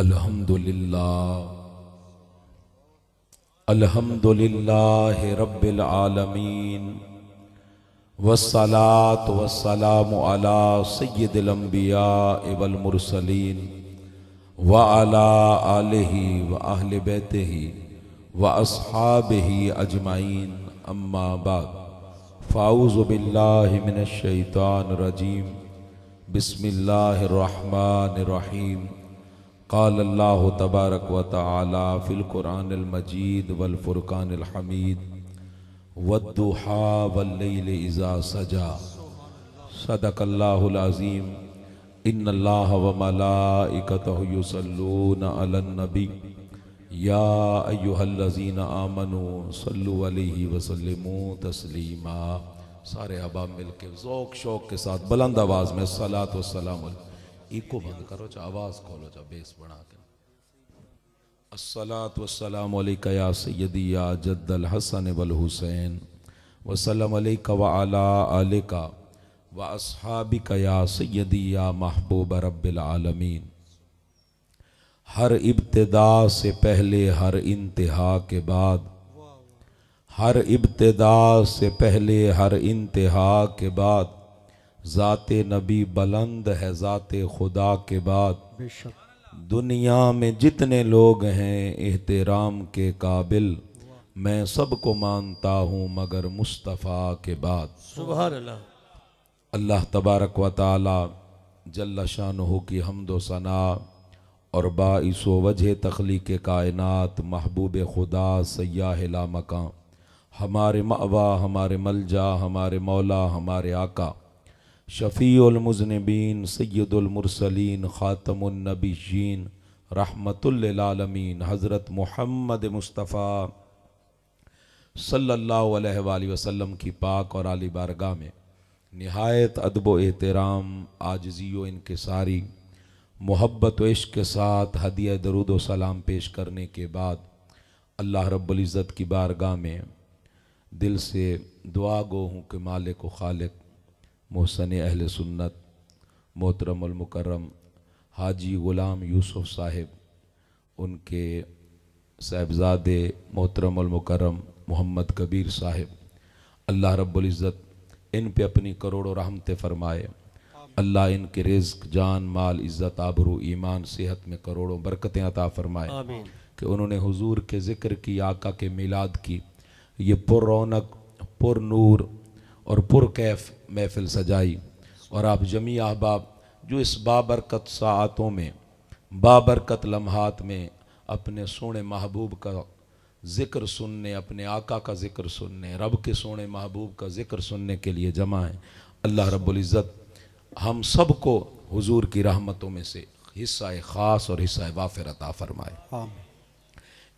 अल्हम्दुलिल्लाह रब्बिल आलमीन वस्सलातु वस्सलामु अला सय्यिदिल अंबिया वल मुरसलीन व अला आलिहि व अहलि बैतिहि व अस्हाबिहि अजमाइन अम्मा बाद फ़ाऊज़ु बिल्लाहि मिनश शैतानिर रजीम बिस्मिल्लाहिर रहमानिर रहीम क़ाल अल्लाहु तबारक व तआला फ़िल क़ुरानिल मजीद वल फ़ुरक़ानिल हमीद वद्दुहा वल्लैलि इज़ा सजा सदक़ल्लाहुल अज़ीम इन्नल्लाह व मलाइकतहु युसल्लूना अलन नबी या अय्युहल्लज़ीना आमनू सल्लु अलैहि व सल्लिमू तस्लीमा। सारे अहबाब मिलके ज़ौक़ शौक़ के साथ बुलंद आवाज़ में सलात व सलाम। इको बंद करो चा आवाज़ खोलो चा बेस बढ़ा के। अस्सलातु वस्सलामु अलैका या सय्यदी या जद्दल हसन वल हुसैन वसल्लम अलैका व अला आलिका व अस्हाबिका या सय्यदी या महबूब रब्बिल आलमीन। हर इब्तिदा से पहले हर इंतहा के बाद, हर इब्तिदा से पहले हर इंतहा के बाद ज़ाते नबी बुलंद है ज़ाते खुदा के बाद। दुनिया में जितने लोग हैं एहतराम के काबिल, मैं सबको मानता हूँ मगर मुस्तफ़ा के बाद। सुभान अल्लाह। अल्लाह तबारक व तआला जल्ल शानुहु की हम्द व सना और बाइसो वजह तख्लीक़ कायनात महबूब खुदा सय्याह ला मकां, हमारे मअवा हमारे मलजा हमारे मौला हमारे आका शफ़ीउल मुज़निबीन सय्यदुल मुरसलीन ख़ातमुन नबिय्यीन रहमतुल लिल आलमीन हज़रत मुहम्मद मुस्तफ़ा सल्लल्लाहु अलैहि वसल्लम की पाक और आली बारगाह में निहायत अदब व एहतराम आजिज़ी व इनकिसारी मोहब्बत व इश्क़ के साथ हदिया दरूद व सलाम पेश करने के बाद अल्लाह रब्बुल इज़्ज़त की बारगाह में दिल से दुआ गो हूँ कि मालिक व खालिक मोहसन अहले सुन्नत मोहतरमुल मुकर्रम हाजी ग़ुलाम यूसुफ साहिब, उनके साहिबजादे मोहतरमुल मुकर्रम मोहम्मद कबीर साहिब, अल्लाह रब्बुल इज़्ज़त इन पे अपनी करोड़ों रहमतें फरमाए। अल्लाह इनके रिज़्क़ जान माल इज़्ज़त आबरू ईमान सेहत में करोड़ों बरकतें अता फरमाए कि उन्होंने हुजूर के ज़िक्र की, आका के मिलाद की, ये पुर रौनक पुर नूर और पुरकैफ महफिल सजाई। और आप जमी अहबाब जो इस बाबरकत साआतों में बाबरकत लम्हात में अपने सोने महबूब का ज़िक्र सुनने, अपने आका का ज़िक्र सुनने, रब के सोने महबूब का ज़िक्र सुनने के लिए जमा हैं, अल्लाह रब्बुल इज़्ज़त हम सब को हुजूर की रहमतों में से हिस्सा ख़ास और हिस्सा वाफ़िर अता फरमाए।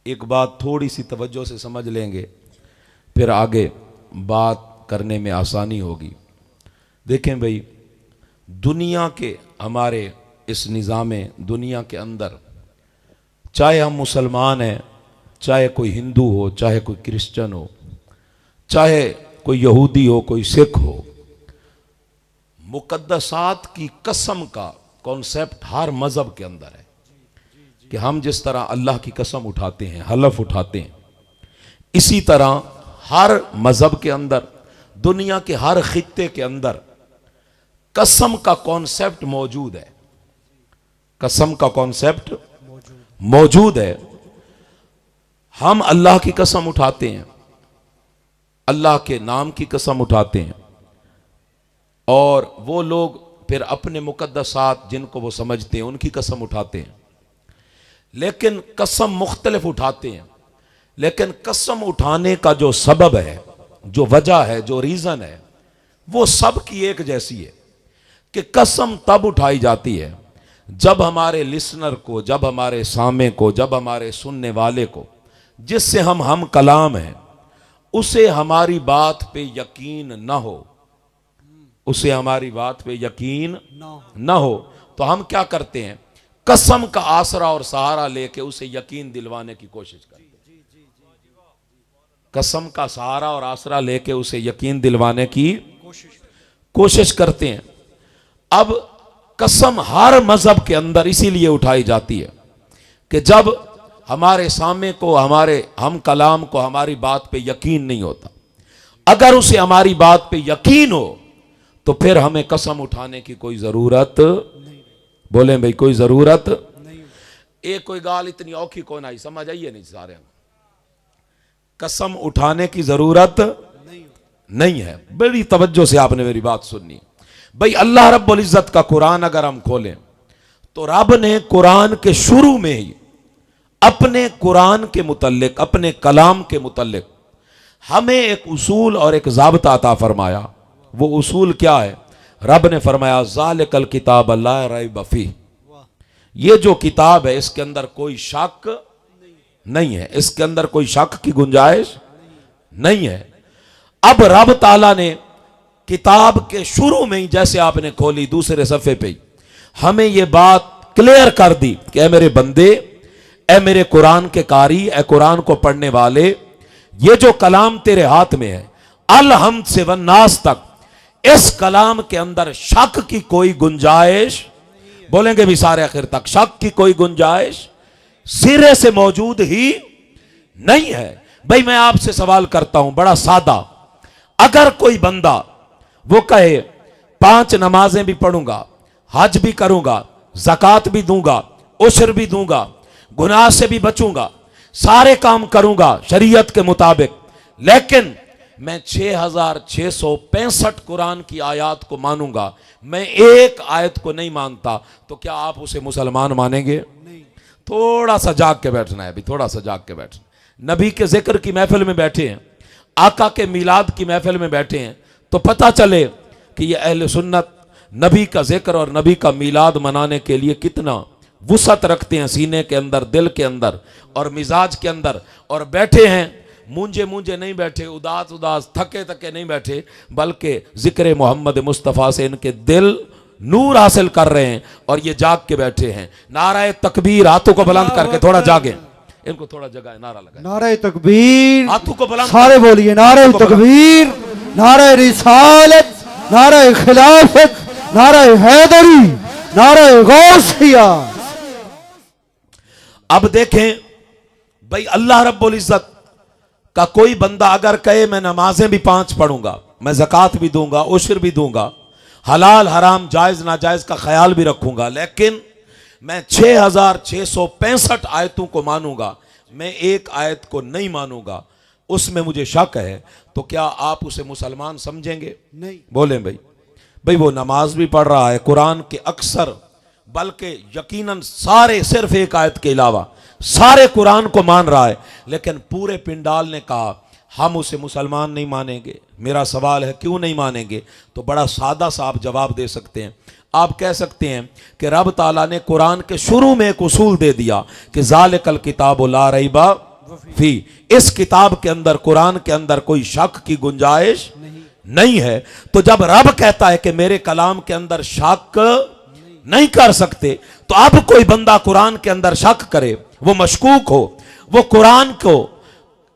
एक बात थोड़ी सी तवज्जो से समझ लेंगे फिर आगे बात करने में आसानी होगी। देखें भाई, दुनिया के हमारे इस निज़ाम दुनिया के अंदर चाहे हम मुसलमान हैं, चाहे कोई हिंदू हो, चाहे कोई क्रिश्चियन हो, चाहे कोई यहूदी हो, कोई सिख हो, मुक़द्दसात की कसम का कॉन्सेप्ट हर मज़हब के अंदर है कि हम जिस तरह अल्लाह की कसम उठाते हैं, हलफ उठाते हैं, इसी तरह हर मज़हब के अंदर दुनिया के हर खित्ते के अंदर कसम का कॉन्सेप्ट मौजूद है। कसम का कॉन्सेप्ट मौजूद है। हम अल्लाह की कसम उठाते हैं, अल्लाह के नाम की कसम उठाते हैं, और वो लोग फिर अपने मुक़द्दसात जिनको वो समझते हैं उनकी कसम उठाते हैं। लेकिन कसम मुख्तलिफ उठाते हैं, लेकिन कसम उठाने का जो सबब है, जो वजह है, जो रीज़न है, वो सब की एक जैसी है कि कसम तब उठाई जाती है जब हमारे लिसनर को, जब हमारे सामे को, जब हमारे सुनने वाले को, जिससे हम कलाम हैं, उसे हमारी बात पे यकीन न हो, उसे हमारी बात पे यकीन न हो, तो हम क्या करते हैं, कसम का आसरा और सहारा लेके उसे यकीन दिलवाने की कोशिश करते हैं। कसम का सहारा और आसरा लेके उसे यकीन दिलवाने की कोशिश करते हैं। अब कसम हर मजहब के अंदर इसीलिए उठाई जाती है कि जब हमारे सामने को हम कलाम को हमारी बात पे यकीन नहीं होता, अगर उसे हमारी बात पे यकीन हो तो फिर हमें कसम उठाने की कोई जरूरत नहीं। बोले भाई कोई जरूरत नहीं। एक कोई गाल इतनी औखी कौन आई, समझ आइए नहीं सारे, कसम उठाने की जरूरत नहीं है। बड़ी तवज्जो से आपने मेरी बात सुननी। भाई अल्लाह रब्बुल इज्जत का कुरान अगर हम खोलें तो रब ने कुरान के शुरू में ही अपने कुरान के मुतल्लिक, अपने कलाम के मुतल्लिक हमें एक उसूल और एक ज़ाब्ता अता फरमाया। वो उसूल क्या है? रब ने फरमाया ज़ालिकल किताब ला रैब फीह, ये जो किताब है इसके अंदर कोई शक नहीं है, इसके अंदर कोई शक की गुंजाइश नहीं है। अब रब ताला ने किताब के शुरू में ही जैसे आपने खोली दूसरे सफ़े पे हमें यह बात क्लियर कर दी कि ऐ मेरे बंदे, ऐ मेरे कुरान के कारी, ऐ कुरान को पढ़ने वाले, ये जो कलाम तेरे हाथ में है अल हमद से वन्नास तक, इस कलाम के अंदर शक की कोई गुंजाइश, बोलेंगे भी सारे आखिर तक, शक की कोई गुंजाइश सिरे से मौजूद ही नहीं है। भाई मैं आपसे सवाल करता हूं बड़ा सादा, अगर कोई बंदा वो कहे 5 नमाजें भी पढ़ूंगा, हज भी करूंगा, ज़कात भी दूंगा, उश्र भी दूंगा, गुनाह से भी बचूंगा, सारे काम करूंगा शरीयत के मुताबिक, लेकिन मैं 6665 कुरान की आयत को मानूंगा, मैं एक आयत को नहीं मानता, तो क्या आप उसे मुसलमान मानेंगे? नहीं। थोड़ा सा जाग के बैठना है अभी, थोड़ा सा जाग के बैठना। नबी के जिक्र की महफिल में बैठे हैं, आका के मिलाद की महफिल में बैठे हैं, तो पता चले कि ये अहले सुन्नत नबी का जिक्र और नबी का मिलाद मनाने के लिए कितना वुसअत रखते हैं सीने के अंदर, दिल के अंदर और मिजाज के अंदर, और बैठे हैं मूंजे मूंजे नहीं बैठे, उदास उदास थके थके नहीं बैठे, बल्कि जिक्र मोहम्मद मुस्तफ़ा से इनके दिल नूर हासिल कर रहे हैं और ये जाग के बैठे हैं। नाराए तकबीर, हाथों को बुलंद करके थोड़ा जागे, इनको थोड़ा जगह नारा लगा, नाराए तकबीर, हाथों को बुलंद सारे बोलिए, नाराए तकबीर, नाराए रिसालत, नाराए खिलाफत, नाराए हैदरी, नाराए गौसिया। अब देखें भाई अल्लाह रब्बुल इज्जत का कोई बंदा अगर कहे मैं नमाजें भी 5 पढ़ूंगा, मैं ज़कात भी दूंगा, उश्र भी दूंगा, हलाल हराम जायज नाजायज का ख्याल भी रखूंगा, लेकिन मैं 6665 आयतों को मानूंगा, मैं एक आयत को नहीं मानूंगा, उसमें मुझे शक है, तो क्या आप उसे मुसलमान समझेंगे? नहीं। बोले भाई वो नमाज भी पढ़ रहा है, कुरान के अक्सर बल्कि यकीनन सारे, सिर्फ एक आयत के अलावा सारे कुरान को मान रहा है, लेकिन पूरे पिंडाल ने कहा हम उसे मुसलमान नहीं मानेंगे। मेरा सवाल है क्यों नहीं मानेंगे? तो बड़ा सादा सा आप जवाब दे सकते हैं। आप कह सकते हैं कि रब ताला ने कुरान के शुरू में एक उसूल दे दिया कि ज़ालिकल किताब ला रैबा फी, इस किताब के अंदर, कुरान के अंदर कोई शक की गुंजाइश नहीं है। तो जब रब कहता है कि मेरे कलाम के अंदर शक नहीं कर सकते, तो अब कोई बंदा कुरान के अंदर शक करे, वो मशकूक हो, वो कुरान को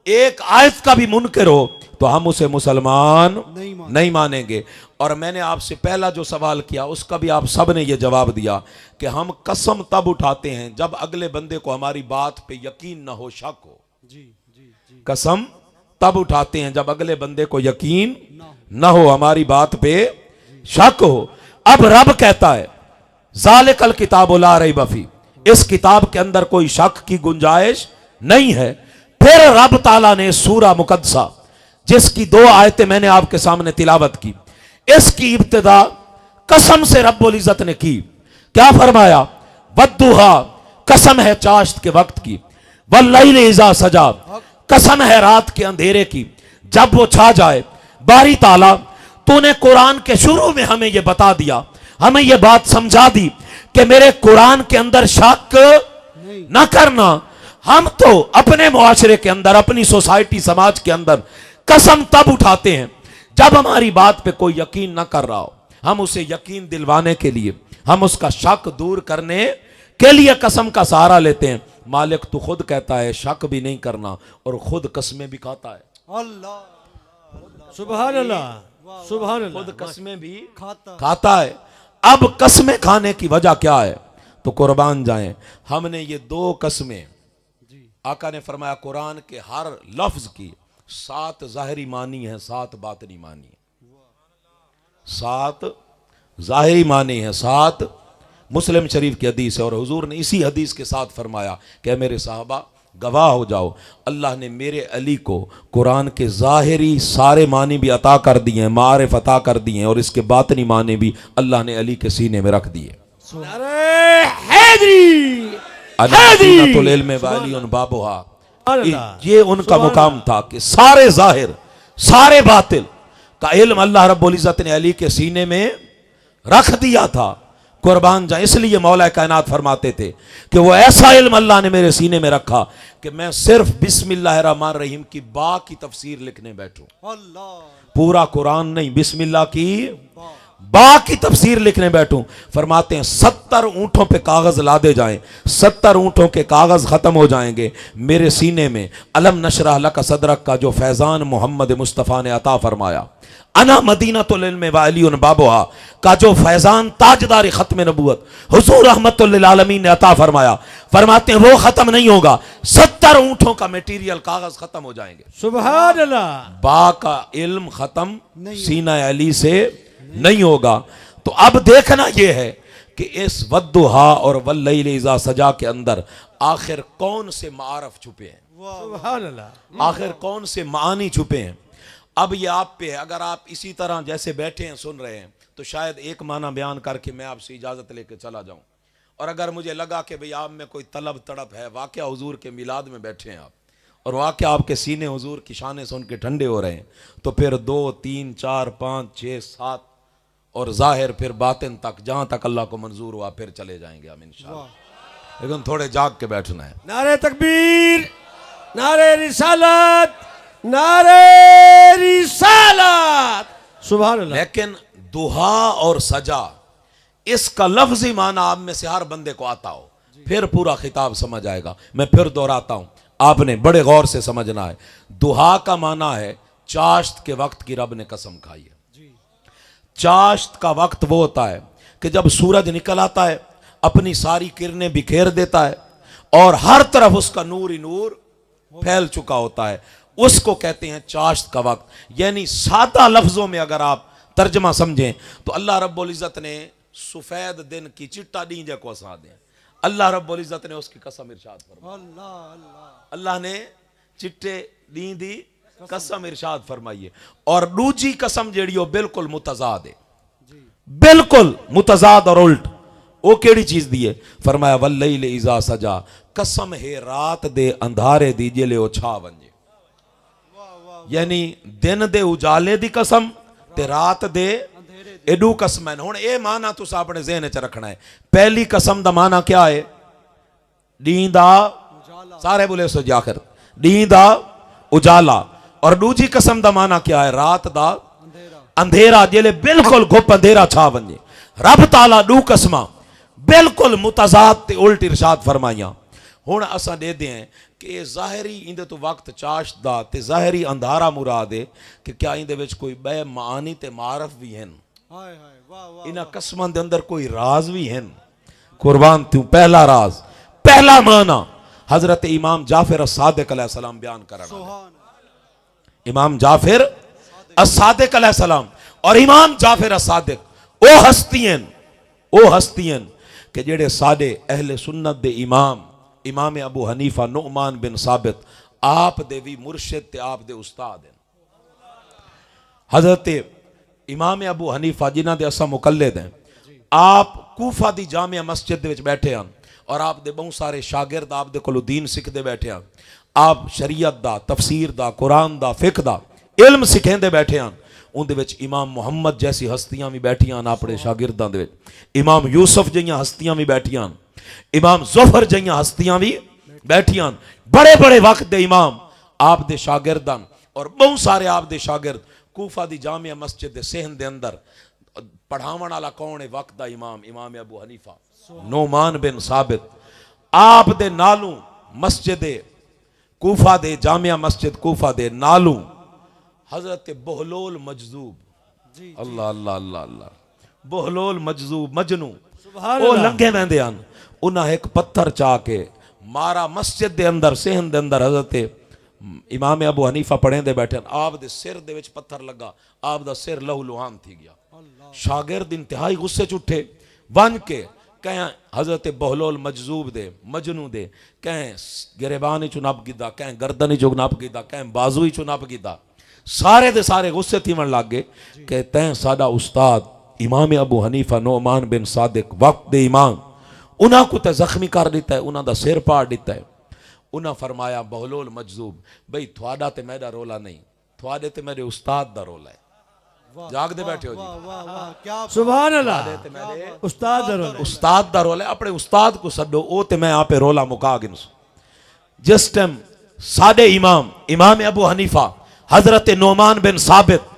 एक आयत का भी मुनकिर हो, तो हम उसे मुसलमान नहीं मानेंगे। और मैंने आपसे पहला जो सवाल किया उसका भी आप सब ने ये जवाब दिया कि हम कसम तब उठाते हैं जब अगले बंदे को हमारी बात पे यकीन ना हो, शक हो। जी। कसम तब उठाते हैं जब अगले बंदे को यकीन ना हो, हमारी बात पे शक हो। अब रब कहता है ज़ालिकल किताब ला रैब फीह, इस किताब के अंदर कोई शक की गुंजाइश नहीं है। फिर रब ताला ने सूरा मुकद्दसा, जिसकी 2 आयतें मैंने आपके सामने तिलावत की, इसकी इब्तिदा कसम से रब्बुल इज्जत ने की। क्या फरमाया? वद्दुहा, कसम है चाश्त के वक्त की, वल्लैल इज़ा सजा, कसम है रात के अंधेरे की जब वो छा जाए। बारी ताला, तूने कुरान के शुरू में हमें यह बता दिया, हमें यह बात समझा दी कि मेरे कुरान के अंदर शक ना करना। हम तो अपने मुआशरे के अंदर, अपनी सोसाइटी समाज के अंदर कसम तब उठाते हैं जब हमारी बात पे कोई यकीन ना कर रहा हो। हम उसे यकीन दिलवाने के लिए, हम उसका शक दूर करने के लिए कसम का सहारा लेते हैं। मालिक तो खुद कहता है शक भी नहीं करना और खुद कसमें भी खाता है। अल्लाह, सुभान अल्लाह, सुभान अल्लाह, खुद कसमें भी खाता है। अब कसमें खाने की वजह क्या है? तो कुर्बान जाएं। हमने ये 2 कस्में, आका ने फरमाया कुरान के हर लफ्ज की 7 ज़ाहिरी मानी है, 7 बातनी मानी है। 7 ज़ाहिरी मानी है, 7 मुस्लिम शरीफ की हदीस है। और हुजूर ने इसी हदीस के साथ फरमाया कि मेरे साहबा गवाह हो जाओ, अल्लाह ने मेरे अली को कुरान के ज़ाहिरी सारे मानी भी अता कर दिए हैं, मारिफ अता कर दिए हैं, और इसके बातनी मानी भी अल्लाह ने अली के सीने में रख दिए। ये उनका मुकाम था कि सारे ज़ाहिर सारे बातिल का इल्म अल्लाह रब्बुल इज़्ज़त ने अली के सीने में रख दिया था। कुर्बान जाए, इसलिए मौला कायनात फरमाते थे कि वो ऐसा इल्म अल्लाह ने मेरे सीने में रखा कि मैं सिर्फ बिस्मिल्लाहिर्रहमानिर्रहीम की बा की तफसीर लिखने बैठूं। पूरा कुरान नहीं, बिस्मिल्लाह की बा की तफसीर लिखने बैठूं। फरमाते हैं 70 ऊंटों पे कागज लादे जाएं, 70 ऊंटों के कागज खत्म हो जाएंगे, मेरे सीने में अलम नशरह लका सदरक का जो फैजान मोहम्मद मुस्तफ़ा ने अता फरमाया, अना मदीनतुल इल्म व अलीउन बाबुहा का जो फैजान ताजदार खत्म नबूवत हुजूर रहमतुल लिल आलमीन ने अता फरमाया, फरमाते हैं वो खत्म नहीं होगा, 70 ऊंटों का मटेरियल कागज खत्म हो जाएंगे। सुभान अल्लाह। बा का इल्म खत्म सीना अली से नहीं होगा। तो अब देखना यह है कि इस वद्दुहा और वल्लैल इज़ा सजा के अंदर आखिर कौन से मारफ छुपे हैं, सुभान अल्लाह, आखिर कौन से मानी छुपे हैं। अब ये आप पे है, अगर आप इसी तरह जैसे बैठे हैं सुन रहे हैं तो शायद एक माना बयान करके मैं आपसे इजाज़त लेके चला जाऊं, और अगर मुझे लगा कि भाई आप में कोई तलब तड़प है, वाक़या हुजूर के मिलाद में बैठे हैं आप और वाक़या आपके सीने हुजूर की शाने सुन के ठंडे हो रहे हैं, तो फिर 2 3 4 5 6 7 और ज़ाहिर फिर बातिन तक जहां तक अल्लाह को मंजूर हुआ फिर चले जाएंगे हम इंशाअल्लाह। लेकिन थोड़े जाग के बैठना है। नारे तकबीर, नारे रिसालत, नारे रिसालत, सुभान अल्लाह। लेकिन दुहा और सजा इसका लफ्जी माना आप में से हर बंदे को आता हो, फिर पूरा खिताब समझ आएगा। मैं फिर दोहराता हूं, आपने बड़े गौर से समझना है। दुहा का माना है चाश्त के वक्त की रब ने कसम खाई है। चाश्त का वक्त वो होता है कि जब सूरज निकल आता है, अपनी सारी किरणें बिखेर देता है और हर तरफ उसका नूर ही नूर फैल चुका होता है, उसको कहते हैं चाश्त का वक्त। यानी सादा लफ्जों में अगर आप तर्जमा समझें तो अल्लाह रब्बुल इज़्ज़त ने सफेद दिन की चिट्टा डींजे को हंसा दें, अल्लाह रब्बुल इज़्ज़त ने उसकी कसम इरशाद फरमाई। अल्लाह ने चिट्टे डी दी कसम इरशाद फरमाइए। और दूजी कसम जेड़ी हो बिल्कुल मुतजाद है, बिल्कुल मुतजाद और उल्ट। वो केड़ी चीज दी है? फरमाया वल्लैल इज़ा सजा, कसम है रात दे अंधारे दी जेले ओ छा वंजे। यानी दिन दे उजाले दी कसम ते रात दे एडू कसम है। हुण ए माना तुसा अपने ज़हन च रखना है। पहली कसम दा माना क्या है? डी दा, सारे बोले सो जाकर, डी दा उजाला। और दूजी कसम दा माना क्या है? रात दा अंधेरा, जेले बिल्कुल गुप अंधेरा छा वंजे। रब ताला दू कसमा बिल्कुल मुतजाद ते उल्ट इरशाद फरमाइया। हुण असां दे दे हैं कि ज़ाहिरी इंदे तो वक्त चाश्त दा ते ज़ाहिरी अंधारा मुराद है कि क्या इंदे विच कोई बे मानी ते मारफ भी हैं? इन्हां कसमां दे अंदर कोई राज भी हैं? कुर्बान तू पहला राज, पहला माना हजरत इमाम जाफर as-सादिक अलैहिस्सलाम बयान करना। इमाम जाफिर as-सादिक अलैहिस्सलाम, और इमाम जाफिर as-सादिक ओ हस्तियां कि जेड़े साडे अहले सुन्नत दे इमाम इमाम अबू हनीफा नुअमान बिन साबित आप दे भी मुर्शिद ते आप दे उस्ताद हैं। हजरत इमाम अबू हनीफा जिन्हां दे असां मुकल्लिद हैं, आप कूफा दी जामिया मस्जिद दे विच बैठे हैं और आप दे बहुत सारे शागिर्द आप दे कोलों दीन सिखदे बैठे हैं। आप शरीयत दा, तफसीर दा, कुरान दा, फिक दा इल्म सिखेंदे बैठे हैं। उनदे विच इमाम मुहम्मद जैसी हस्तियां भी बैठियां अपने शागिर्दां दे विच, इमाम यूसुफ जइयां हस्तियां भी बैठियां, इमाम ज़ुफर जइयां हस्तियां भी बैठियां। बड़े बड़े वक्त दे इमाम आप दे शागिर्दां और बहुत सारे आप दे शागिर्द कूफा दी जामिया मस्जिद दे सहन दे अंदर पढ़ावन वाला कौन है? वक्त दा इमाम इमाम अबू हनीफा नुअमान बिन साबित। आप दे नालू मस्जिद कूफा दे जामिया मस्जिद कूफा दे नालू हजरत बहलोल मजजूब, अल्लाह अल्लाह अल्लाह अल्लाह, बहलोल मजजूब मजनू ओ लंघे वेंदे हन। उन्हें एक पत्थर चा के मारा मस्जिद दे अंदर सेहन दे अंदर हजरत इमाम अबू हनीफा पढ़े दे बैठे आप दे सिर दे विच पत्थर लगा आप दा सिर लहू लुहान थी गया शागिर्द इंतहाई गुस्से च उठे वन के कह हजरत बहलोल मजजूब दे मजनू दे कह गिरेबान चु नप गिदा कह गर्दन चु नप गिदा कह बाजू चु नप गिदा सारे दे सारे गुस्से थीवन लग गए कि तैं साडा उस्ताद इमाम अबू हनीफा नोमान बिन सादिक वक्त दे इमाम उन्होंने को तो जख्मी कर दिता है उन्होंने सिर पाड़ दिता है उन्हें फरमाया बहलोल मजजूब बई थोड़ा तो मेरा रोला नहीं थोड़े तो मेरे उस्ताद दा रोला है जागते बैठे हो जी सुभान अल्लाह उस्ताद दा रोला है अपने उस्ताद को सदो ओ ते मैं आपे रोला मुका गिन जिस टाइम साडे इमाम इमाम अबू हनीफा हजरत नोमान बिन साबित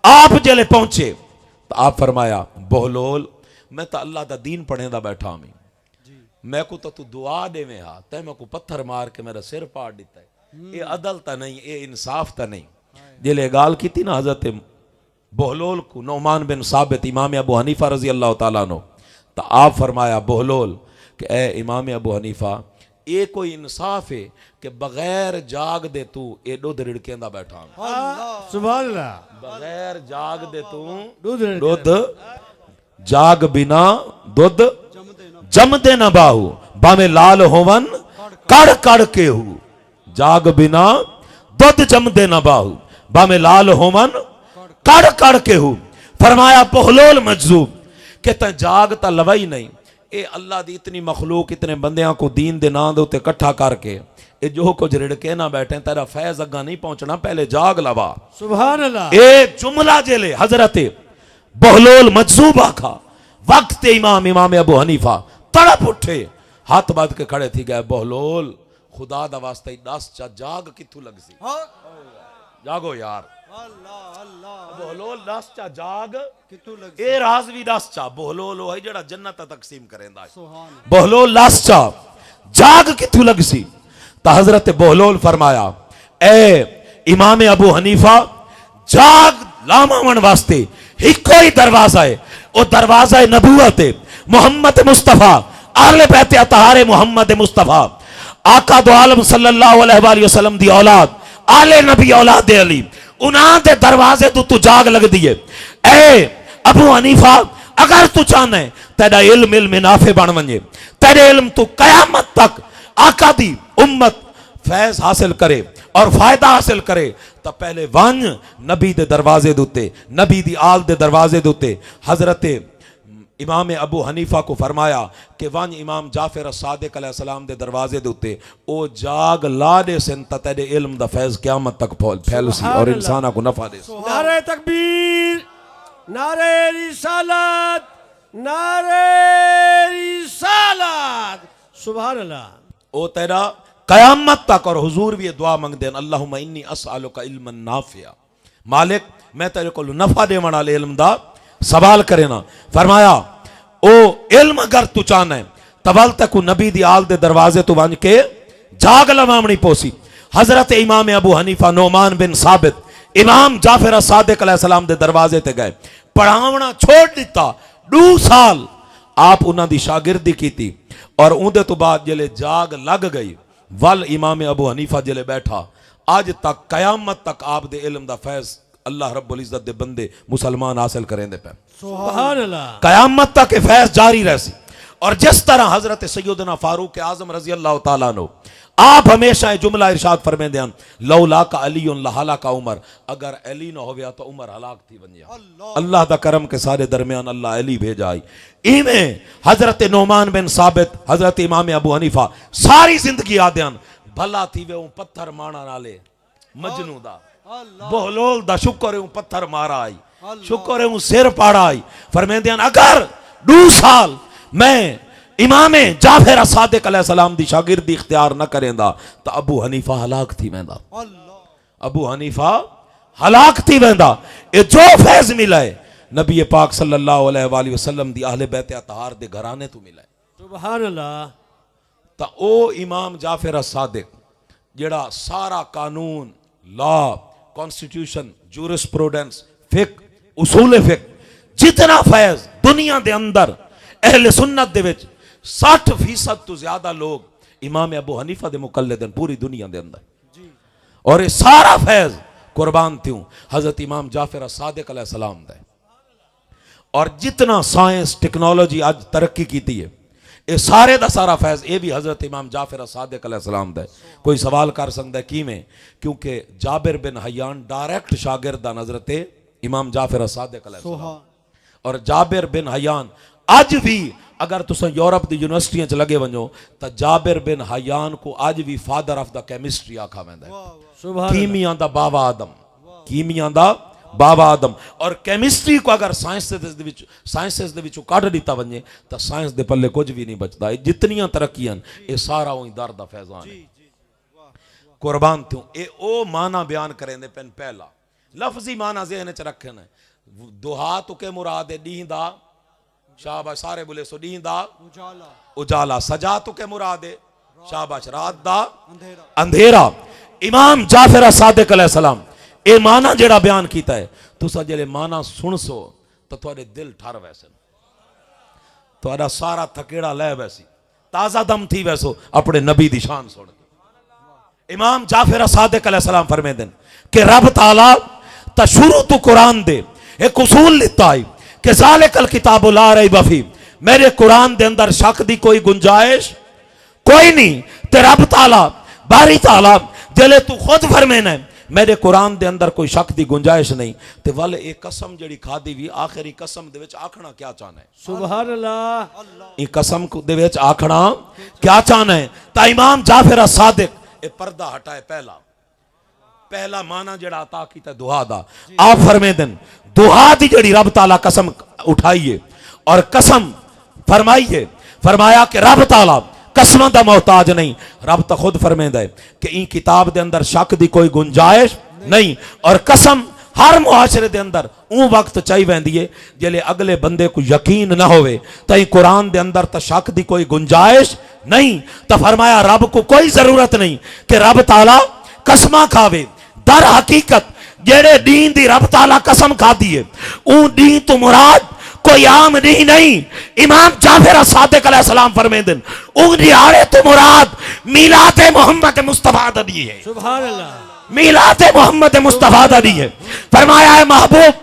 आप जले पहुंचे तो आप फरमाया बहलोल मैं तो अल्लाह दा दीन पढ़े दा बैठा मैं मैं को तो तू दुआ देवे हा तै मैं को पत्थर मार के मेरा सिर पाड़ दिता है ये अदल ता नहीं ये इंसाफ ता नहीं जिले गाल की थी ना हजरत बहलोल को नोमान बिन साबित इमाम अबू हनीफा रजी अल्लाह तआला नो तो आप फरमाया बहलोल कि ए इमाम अबू हनीफा ये कोई इंसाफ है कि बगैर जाग दे तू ए दुध रिड़केंदा बैठा सुभान अल्लाह बगैर जाग दे तू दुध जाग बिना दुध जमदे न बाहू बामे लाल होवन कड़ कड़ के हु जाग बिना दुध जमदे न बाहू बामे लाल होवन कड़ कड़ के हु फरमाया बहलोल मजजूब के त जाग ता लवई नहीं ए अल्लाह दी इतनी मखलूक इतने बंदियां को दीन दे नां दे उत्ते इकट्ठा करके ए जो कुछ रिड़के ना बैठे तेरा फैज अग्गा नहीं पहुंचना पहले जाग लवा सुभान अल्लाह ए जुमला जेले हजरत बहलोल मजजूब आखा वक्त इमाम इमाम अबू हनीफा तड़प उठे हाथ बांध के खड़े थी गए बहलोल खुदा दा वास्ता दस चा जाग किथू लग सी जागो यार बहलोल दस चा जाग किथू लग ए राजवी दस चा बहलोल ओ जड़ा जन्नत तकसीम करेंदा बहलोल दस चा जाग किथू लग सी ता हजरत बहलोल फरमाया ए इमाम अबू हनीफा जाग लामावन वास्ते इको ही दरवाजा है वो दरवाजा है नबूवत है मोहम्मद मुस्तफा आले बैत अतहारे मोहम्मद मुस्तफा आका दो आलम सल्लल्लाहु अलैहि वसल्लम दी औलाद आले नबी औलाद अली उन्हां दे दरवाजे तू जाग लग दिए ए अबू हनीफा अगर तू चाहना है तेरा इल्म इल्म नाफे बन वने तेरे इल्म तू कयामत तक आका दी उम्मत फैज हासिल करे और फायदा हासिल करे तो पहले वन नबी दे दरवाजे दुते नबी दी आल दे दरवाजे दुते हजरत इमाम अबू हनीफा को फरमाया कि वन इमाम जाफर सादिक अलैहिस्सलाम दे दरवाजे दुते ओ जाग ला दे सिन तेरे इल्म दा फैज क़यामत तक फैल सी और इंसाना को नफा दे नारे तकबीर नारे रिसालत नारे रिसालत सुभान अल्लाह ओ तेरा कयामत तक और हुजूर भी दुआ मंगते हैं अल्लाहुम्मा इन्नी अस्अलुका इल्मन नाफिया मालिक मैं तेरे को नफा देने वाले इल्म दा सवाल करे ना फरमाया ओ इल्म अगर तू चाहना है तवल तक नबी दी आल दे दरवाजे तू बन के जाग लवामनी पोसी हजरत इमाम अबू हनीफा नोमान बिन साबित इमाम जाफर सादिक अलैहिस्सलाम दे दरवाजे ते गए पढ़ावना छोड़ दिता 2 साल आप उन्हां दी शागिर्दी की और उहदे तो बाद जिले जाग लग गई वल इमाम अबू हनीफा जिले बैठा आज तक कयामत तक आप दे इल्म दा फैज अल्लाह रब्बुल इज्जत दे बंदे मुसलमान हासिल करेंदे पे सुभान अल्लाह कयामत तक फैज जारी रहसी और जिस तरह हजरत सैयदना फारूक आजम रजी अल्लाह तआला नो आप हमेशा जुमला इरशाद फरमाते हैं लौला का अली लहाला का उमर अगर अली ना हो गया तो उमर हलाक थी बन जा अल्लाह दा करम के सारे दरमियान अल्लाह अली भेजा आई इवें हजरत नोमान बिन साबित हजरत इमाम अबू हनीफा सारी जिंदगी आद्यान भला थी वे पत्थर मारना नाले मजनू दा बहलोल दा शुक्र है पत्थर मारा आई शुक्र है सिर पाड़ा आई फरमाते हैं अगर 2 साल मैं इमाम जाफर सादिक अलैहिस्सलाम दी शागिर्दी इख्तियार न करेंदा तो अबू हनीफा हलाक थी वेंदा अबू हनीफा हलाक थी वेंदा ए जो फैज मिला है नबी पाक सल्लल्लाहु अलैहि वसल्लम दी अहले बैत अतहार दे घराने तो मिला है सुभान अल्लाह तो ओ इमाम जाफर सादिक जेड़ा सारा कानून लॉ कॉन्स्टिट्यूशन जूरिस्प्रूडेंस फिक उसूल फिक जितना फैज दुनिया दे अंदर अहले सुन्नत दे विच 60% तो ज्यादा लोग इमाम अबू हनीफा दे मुकल्लिद पूरी दुनिया दे अंदर, और ये सारा फैज कुर्बान थ्यूं हजरत इमाम जाफर सादिक अलैहिस्सलाम दा। और जितना साइंस टेक्नोलॉजी आज तरक्की की है, ये सारे दा सारा फैज ये भी हजरत इमाम जाफर सादिक अलैहिस्सलाम दा। कोई सवाल कर सकता है किवें? क्योंकि जाबिर बिन हयान डायरेक्ट शागिर्द हजरत इमाम जाफर सादिक अलैहिस्सलाम, और जाबिर बिन हयान अज भी अगर तुम यूरोप की यूनिवर्सिटियां च लगे वनो तो जाबिर बिन हयान को अज भी फादर ऑफ द केमिस्ट्री आखा वेंदा है, कीमिया दा बाबा आदम, कीमिया दा बाबा आदम। और केमिस्ट्री को अगर साइंसिस दे विचों कढ दिता वने तो साइंस दे पल्ले कुछ भी नहीं बचता। जितनियां तरक्कियां ये सारा वही दर दा फैजान है। कुर्बान थ्यूं ये ओ माना बयान करेंदे पेन। पहला लफ्जी माना ज़हन च रखन, दुहा तो के मुराद है डी दा, शाबाश सारे बोले सो डी दा उजाला। सजा तो के मुराद है शाबाश रात दा अंधेरा। इमाम जाफर सादिक अलैहिस्सलाम ये माना जेड़ा बयान किया है, तुसा जेले माना सुन सो तो थोड़े दिल ठर वैसे, थोड़ा सारा थकेड़ा लै वैसी, ताजा दम थी वैसो अपने नबी दी शान सुन के। इमाम जाफर सादिक अलैहिस्सलाम फरमाते हैं कि रब ताला ता शुरू तो कुरान दे एक उसूल लिता है कि ज़ालिकल किताबु ला रैब फीह, मेरे कुरान दे अंदर शक दी कोई गुंजाइश कोई नहीं। ते रब ताला बारी ताला जले तू खुद फरमेना है मेरे कुरान दे अंदर कोई शक दी गुंजाइश नहीं, ते वल एक कसम जड़ी खादी भी आखिरी कसम दे विच आखना क्या चाहना है? सुभान अल्लाह। ये कसम दे विच आखना क्या चाहना है? ता इमाम जाफर सादिक ए पर्दा हटाए पहला माना जड़ा अता कीता दुआ दा। आप फरमाते हैं दुआ दी जड़ी रब ताला कसम उठाइए और कसम फरमाइए, फरमाया कि रब ताला कसम दा मोहताज नहीं। रब तो खुद फरमांदा है कि इन किताब दे अंदर शक दी कोई गुंजाइश नहीं, और कसम हर मुआशरे दे अंदर ऊ वक्त चाहिए वेंदी है जिले अगले बंदे को यकीन ना होवे तो इन कुरान दे अंदर तो शक दी कोई गुंजाइश नहीं। तो फरमाया रब को कोई जरूरत नहीं कि रब ताला कसमा खावे। दर हकीकत जेड़े दीन दी रब ताला कसम खादी है ऊ दीन तो मुराद कोई आम दीन नहीं। इमाम जाफर सादिक अलैहिस्सलाम फरमाते हैं ऊ दिहाड़े तो मुराद मिलाद मोहम्मद मुस्तफा दा दी है। सुभान अल्लाह। मिलाद मोहम्मद मुस्तफा दा दी है। फरमाया है महबूब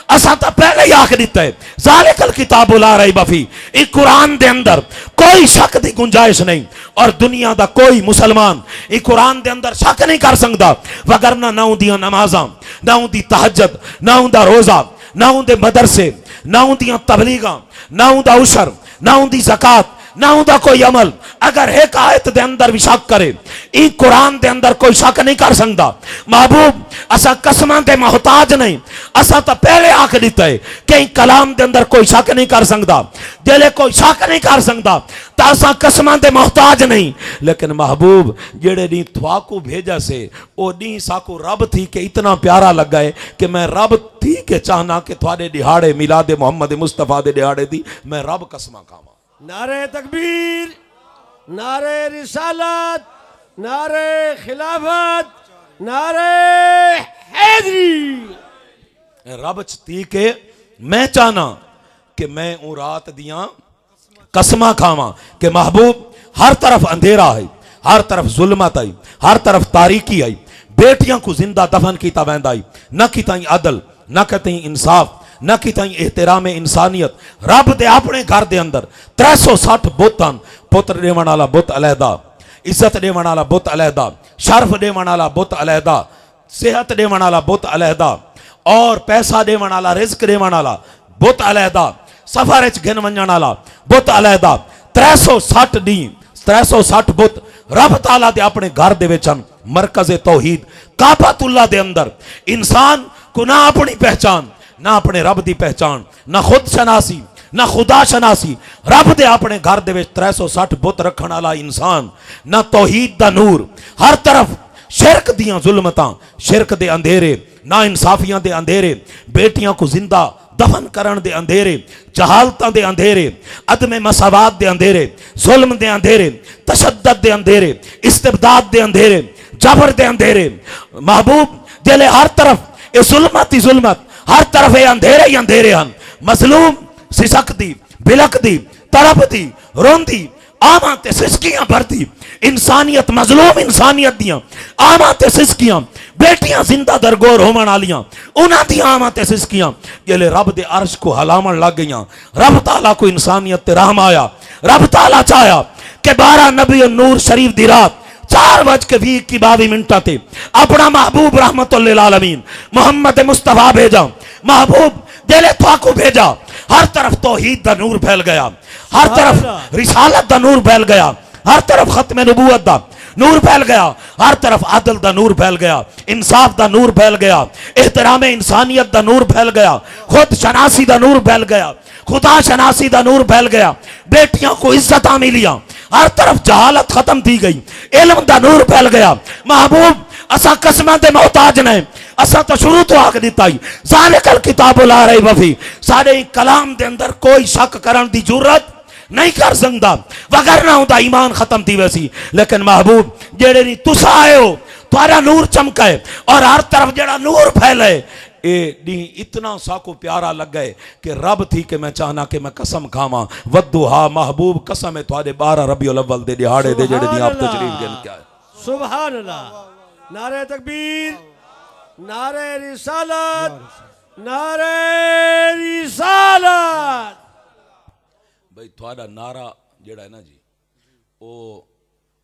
असा तो पहले ही आख दिता है ज़ालिकल किताबु ला रैब फीह, इस कुरान दे अंदर कोई शक दी गुंजाइश नहीं, और दुनिया दा कोई मुसलमान इस कुरान दे अंदर शक नहीं कर सकता। वगरना ना उंदियां नमाज़ां, ना उंदी तहज्जुद, ना उंदा रोजा, ना उंदे मदरसे, ना उंदियां तबलीगां, ना उंदा उशर, ना उंदी ज़कात, ना उंदा कोई अमल अगर एक आयत दे अंदर भी शक करे इन कुरान दे अंदर कोई शक नहीं कर सकता। महबूब असा कसमां दे मोहताज नहीं, असा तो पहले आख दिता है कि कलाम दे अंदर कोई शक नहीं कर सकता। जेले कोई शक नहीं कर सकता तो असा कसमां दे मोहताज नहीं। लेकिन महबूब जेड़े दी थवाकू भेजा से ओ दी साकू रब थी के इतना प्यारा लगा है कि मैं रब थी के चाहना कि थोड़े दिहाड़े मिलादे मोहम्मद मुस्तफा दे दिहाड़े दी मैं रब कसमा खावा। नारे तकबीर, नारे रिसालत, नारे खिलाफत, नारे हैदरी। रब ची के मैं चाहना कि मैं ऊ रात दियां कसमा खावा कि महबूब हर तरफ अंधेरा है, हर तरफ जुल्मत आई, हर तरफ तारीकी आई, बेटियां को जिंदा दफन किया वैंदा आई, न किताई अदल, न किताई इंसाफ, न किताई एहतराम इंसानियत। रब दे अपने घर दे अंदर 360 बुतन, पुत्र देवन वाला बुत अलहदा, इज्जत देवन वाला बुत अलहदा, शर्फ देवन वाला बुत अलहदा, सेहत देवन वाला बुत अलहदा, और पैसा देवन वाला रिज्क देवन वाला बुत अलहदा, सफर च गिन वंजण वाला बुत अलहदा। 360 दी 360 बुत रब ताला दे अपने घर दे विच हन। मरकज़े तौहीद काबतुल्लाह दे अंदर इंसान को ना अपनी पहचान, ना अपने रब दी पहचान, ना खुद शनासी, ना खुदा शनासी। रब दे अपने घर दे विच 360 बुत रखण वाला इंसान, ना तौहीद दा नूर, हर तरफ शिरक दियां जुल्मतां, शिरक दे अंधेरे, ना इंसाफियां दे अंधेरे, बेटियां को जिंदा दफन करण दे अंधेरे, जहालतां दे अंधेरे, अदम मसावात दे अंधेरे, जुल्म दे अंधेरे, तशद्दुद दे अंधेरे, इस्तिबदाद दे अंधेरे, जबर दे अंधेरे। महबूब जेले हर तरफ ये जुल्मत ही जुल्मत, हर तरफ ये अंधेरे ही अंधेरे हैं। मजलूम सिसकदी, बिलकदी, तड़पदी, रोंदी, आवां ते सिसकियां भरती इंसानियत मजलूम इंसानियत दियां आवां ते सिसकियां बेटियां जिंदा दरगोर होवन वालियां उन्हां दी आवां ते सिसकियां जेले रब दे अर्श को हलावन लग गईयां। रब ताला को इंसानियत ते रहम आया। रब ताला चाया कि 12 नबी नूर शरीफ दी रात 4:22 ते अपना महबूब रहमतुल लिल आलमीन मोहम्मद मुस्तफा भेजा। महबूब जेले थाकू भेजा हर तरफ तौहीद दा नूर फैल गया, हर तरफ रिसालत दा नूर फैल गया, हर तरफ खत्म नबूवत दा नूर फैल गया, हर तरफ आदल दा नूर फैल गया, इंसाफ दा नूर फैल गया, एहतराम इंसानियत दा नूर फैल गया, खुद शनासी दा नूर फैल गया, खुदा शनासी दा नूर फैल गया, बेटियों को इज्जत मिलियां, हर तरफ जहालत खत्म थी गई, इल्म दा नूर फैल गया। महबूब असा कसम दे मोहताज ने, असा तो शुरू तो आख दिता ही ज़ालिकल किताब ला रही वफी, सारे कलाम दे अंदर कोई शक करन दी जरूरत नहीं कर सकता, वगरना उनका ईमान खत्म थी वैसी। लेकिन महबूब जेड़े नहीं तुसा आए हो तुम्हारा नूर चमका है और हर तरफ जेड़ा नूर फैले ए डी इतना साको प्यारा लग गए कि रब थी कि मैं चाहना कि मैं कसम खावा वद्दुहा महबूब कसम है तुम्हारे 12 रबीउल अव्वल दे दिहाड़े दे जेड़े दी आप तशरीफ गिन के आए। सुभान अल्लाह, नारे तकबीर, नारे रिसालत, नारे रिसालत। भाई थोड़ा नारा जेड़ा है ना जी वो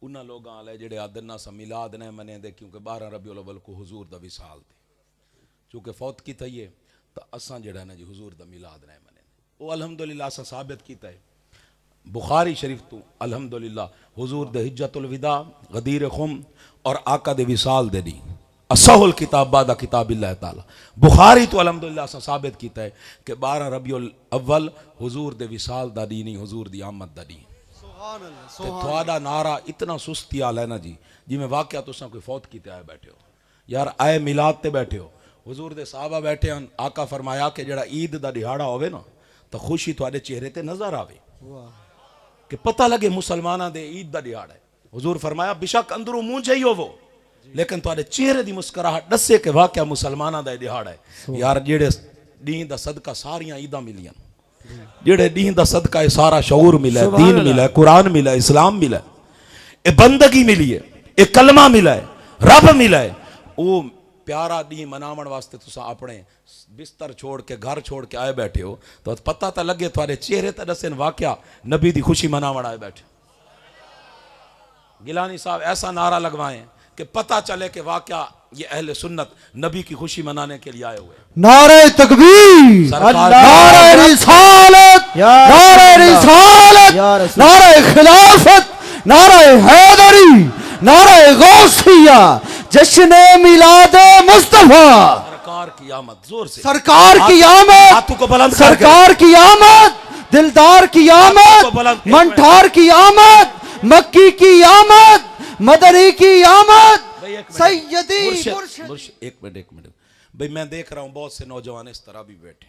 उन्हां लोगां वाला जेड़े आदन ना मिलाद ने मने दे क्योंकि 12 रबीउल अव्वल को हुजूर दा विसाल थी चूंकि फौत की है तो असा जेड़ा है ना जी हुजूर दा मिलाद ने मने वो अल्हम्दुलिल्लाह असा साबित कीता है बुखारी शरीफ तो अल्हम्दुलिल्लाह हुजूर दे हिज्जतुल विदा गदीर खुम और आका दे विसाल दे दी असहुल किताब बादा किताबिल्लाह ताला बुखारी तो अल्हम्दुलिल्लाह असा साबित कीता है कि 12 रबीउल अव्वल हुजूर दे विसाल दा दी नहीं हुजूर दी आमद दा दी। ते थोड़ा नारा इतना सुस्ती आल है ना जी जिमें वाकया तुसा कोई फौत कीते आए बैठे हो यार आए मिलाद ते बैठे हो हुजूर दे साहबा बैठे हैं आका फरमाया कि जड़ा ईद दा दिहाड़ा होवे ना तो खुशी थोड़े चेहरे ते नजर आवे कि पता लगे मुसलमाना दे ईद दा दिहाड़ा है। हुजूर फरमाया बेशक अंदरों मुंह ही होवो लेकिन थोड़े चेहरे दी मुस्कुराहट दसे कि वाकया मुसलमाना दा दिहाड़ा है। यार जेड़े दीन दा सदका सारियां ईदां मिलियां जेड़े दीन दा सदका है सारा शऊर मिला है, दीन मिला है, कुरान मिला है, इस्लाम मिला है, ए बंदगी मिली है, ए कलमा मिला है, रब मिला है। वो प्यारा दी मनावन वास्ते तुसा अपने बिस्तर छोड़ के घर छोड़ के आए बैठे हो तो पता तो लगे थोड़े चेहरे तो दसन वाकया नबी दी खुशी मनावन आए बैठे। गिलानी साहब ऐसा नारा लगवाएं कि पता चले कि वाकया ये अहले सुन्नत नबी की खुशी मनाने के लिए आए हुए। नारे तकबीर, नारे रिसालत, नारे रिसालत, नारे खिलाफत, नारे हैदरी, नारे गौसिया, जश्न मिलादे मुस्तफा। सरकार की आमद, जोर से सरकार की आमद, हाथों को बुलंद सरकार की आमद, दिलदार की आमद, मंठार की आमद, मक्की की आमद, मदनी की आमद, सैयदी एक मिनट भाई मैं देख रहा हूं बहुत से नौजवान इस तरह भी बैठे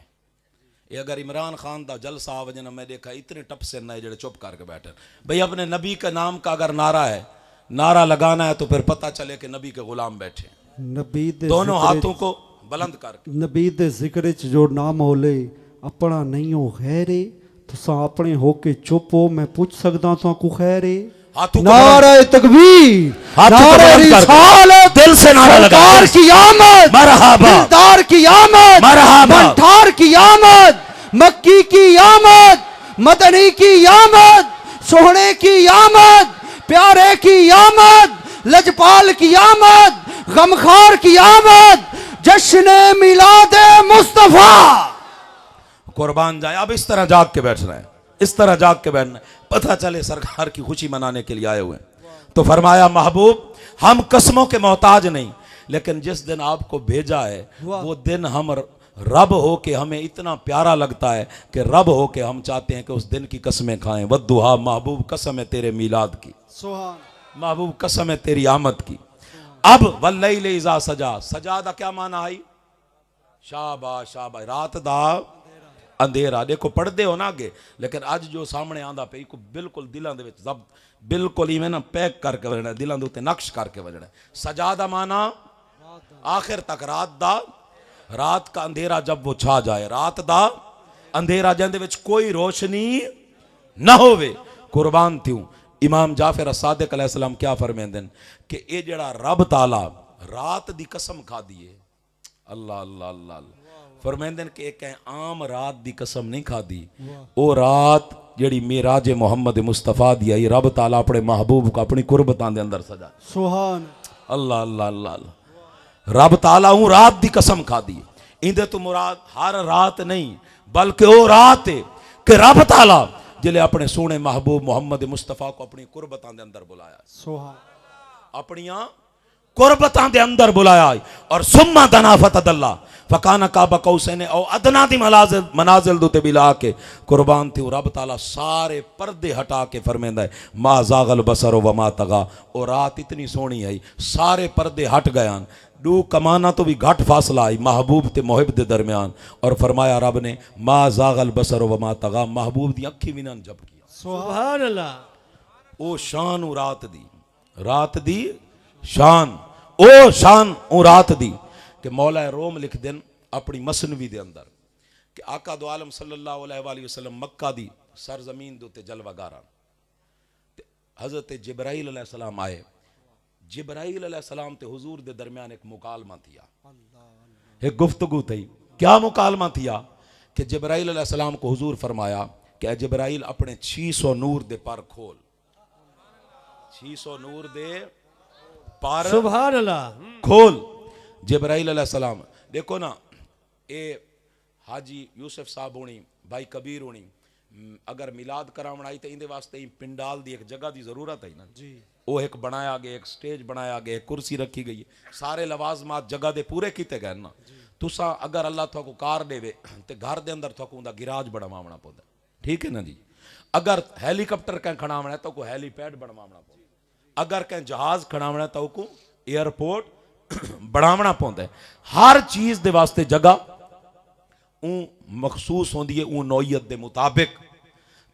ये अगर इमरान खान का जलसा आ वजना मैं देखा इतने टप से नए जड़े चुप करके बैठे भाई अपने नबी के नाम का अगर नारा है नारा लगाना है तो फिर पता चले कि नबी के गुलाम बैठे नबी दोनों हाथों को बुलंद करके नबी दे जिक्र च जो नाम होले अपना नहीं हो खैरे तुसा अपने होके चुप हो मैं पूछ सकदा तो को खैरे। नारे तकबीर, नारे रिसालत, दिल से नारा लगा, सरकार की आमद, मरहबा, दिलदार की आमद, मरहबा, मंठार की आमद, मक्की की आमद, मदनी की आमद, सोहने की आमद, प्यारे की आमद, लजपाल की आमद, गमखार की आमद, जश्न मिलादे मुस्तफा। कुर्बान जाए अब इस तरह जाग के बैठना है, इस तरह जाग के बैठना है पता चले सरकार की खुशी मनाने के लिए आए हुए। तो फरमाया महबूब हम कसमों के मोहताज नहीं लेकिन जिस दिन आपको भेजा है वो दिन हम रब हो के हमें इतना प्यारा लगता है कि रब हो के हम चाहते हैं कि उस दिन की कसमें खाएं। वद्दुहा महबूब कसम है तेरे मीलाद की, महबूब कसम है तेरी आमद की। अब वल्लैल इज़ा सजा, सजा दा क्या माना आई? शाबाश शाबाश, रात दा अंधेरा। देखो पढ़ते हो ना अगे लेकिन अज जो सामने आंदा पे को बिल्कुल दिलों दे विच जब बिल्कुल इवें ना पैक करके वजना दिलों दे उत्ते नक्श करके वजना। सजा दा माना आखिर तक रात दा, रात का अंधेरा जब वो छा जाए, रात दा अंधेरा जिंदे विच कोई रोशनी ना होवे कुर्बान थियूं। इमाम जाफर सादिक अलैहिस्सलाम क्या फरमाइंदे कि ये जड़ा रब ताला रात दी कसम खादी है, अल्लाह अल्लाह अल्लाह फरमाइंदे कि एक आम रात दी कसम नहीं खादी, वो रात जड़ी मेराज मोहम्मद मुस्तफ़ा दी आई, रब ताला अपने महबूब को अपनी कुर्बतां दे अंदर सजा। सुभान अल्लाह अल्लाह अल्लाह अल्लाह। रब ताला हूँ रात दी कसम खादी, इंदे तो मुराद हर रात नहीं बल्कि वो रात है कि रब ताला जिले अपने सोने महबूब मोहम्मद मुस्तफ़ा को अपनी कुर्बतां दे अंदर बुलाया, सुभान अपनिया कुर्बतां दे अंदर बुलाया। और सुम्मा दना फतदल्ला फकाना काबा कौसैन औ अदना दी मनाजिल दुते बिला के कुर्बान थी। रब ताला सारे पर्दे हटा के फरमांदा है मा जागल बसर व मा तगा। और रात इतनी सोहनी आई, सारे पर्दे हट गयान, दू कमाना तो भी घट फासला आई महबूब ते मोहिब दे दरमियान। और फरमाया रब ने मा जागल बसर व मा तगा, महबूब दी अखी भी ना झपकी। सुभान अल्लाह। ओ शान उ रात दी शान, ओ शान उ रात दी कि मौला रोम लिख देन अपनी मसनवी दे अंदर कि आका दो आलम सल्लल्लाहु अलैहि वसल्लम मक्का दी सरजमीन दे उत्ते जलवागारा ते हजरत जिब्राइल अलैहिस्सलाम आए। जिब्राइल अलैहिस्सलाम ते हुजूर दे दरमियान एक मुकालमा थिया, एक गुफ्तगू थी। क्या मुकालमा थिया कि जिब्राइल अलैहिस्सलाम को हुजूर फरमाया कि जिब्राइल अपने 600 नूर दे पर खोल, 600 नूर दे पर सुभान अल्लाह खोल। जिब्राइल अलैहिस्सलाम देखो ना, ए हाजी यूसुफ साहब होनी, भाई कबीर होनी, अगर मिलाद करावण आई तो इंदे वास्ते पिंडाल दी एक जगह की जरूरत है ना जी। वो एक बनाया गया, एक स्टेज बनाया गया, एक कुर्सी रखी गई, सारे लवाजमात जगह दे पूरे किते गए ना। तुसा अगर अल्लाह थोको कार देवे तो घर दे अंदर थोको उनका गिराज बनवाना पौंदा, ठीक है ना जी। अगर हेलीकॉप्टर कहीं खड़ावना है तो को हेलीपैड बनवाना पौंदा, अगर कहीं जहाज खड़ावना है तो को एयरपोर्ट बनावना पौंदा है। हर चीज दे वास्ते जगह मखसूस होंदी है ऊ नौयत दे मुताबिक।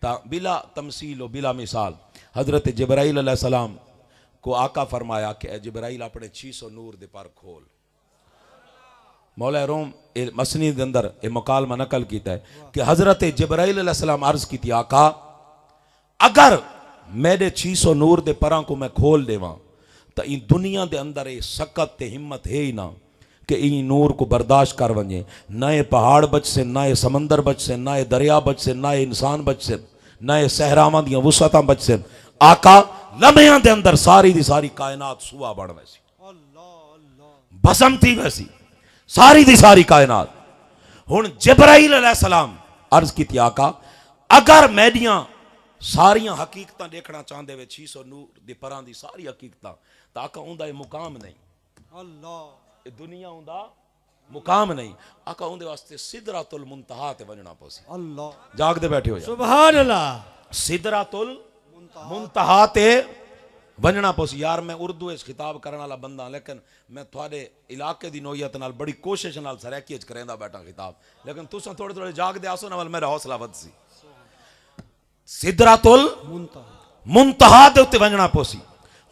ता बिला तमसील बिला मिसाल हजरत जिब्राइल अलैहिस्सलाम को आका फरमाया कि जिब्राइल अपने 600 नूर दे पर खोल। मौला रोम मसनी दे अंदर ए मुकालमा नकल कीता है कि हजरत जिब्राइल अलैहिस्सलाम अर्ज की थी आका अगर मेरे 600 नूर दे परां को मैं खोल देवां तो इन दुनिया दे अंदर ये सकत ते हिम्मत है ही ना कि इन नूर को बर्दाश्त कर वजे। ना ये पहाड़ बच से, ना ये समंदर बच से, ना ये दरिया बच से, ना ये इंसान बच से, ना ये सहरावां दियां वुसअतां बच से। आका लम्हियां दे अंदर सारी दी सारी कायनात सुआ बन वैसी, भस्म थी वैसी सारी दी सारी कायनात। हुण जिब्राइल अलैहिस्सलाम अर्ज की थी आका अगर मैडियां सारियां हकीकतां देखना चाहते वे 600 नूर दे परां दी सारी हकीकतां तो आका उंदा ये मुकाम नहीं, अल्लाह ये दुनिया उंदा मुकाम नहीं। आका उंदे वास्ते सिदरातुल मुंतहा ते वजना पोसी। अल्लाह जागदे बैठे हो सुभान अल्लाह। सिदरातुल मुंतहा ते वजना पोसी। यार मैं उर्दू इस खिताब करने वाला बंदा, लेकिन मैं थोड़े इलाके दी नोयत नाल बड़ी कोशिश नाल सरैकी च करेंदा बैठा खिताब, लेकिन तुसां थोड़े थोड़े जागदे आसो ना मेरा हौसला वध सी। सिदरातुल मुंतहा दे उत्ते वजना पोसी।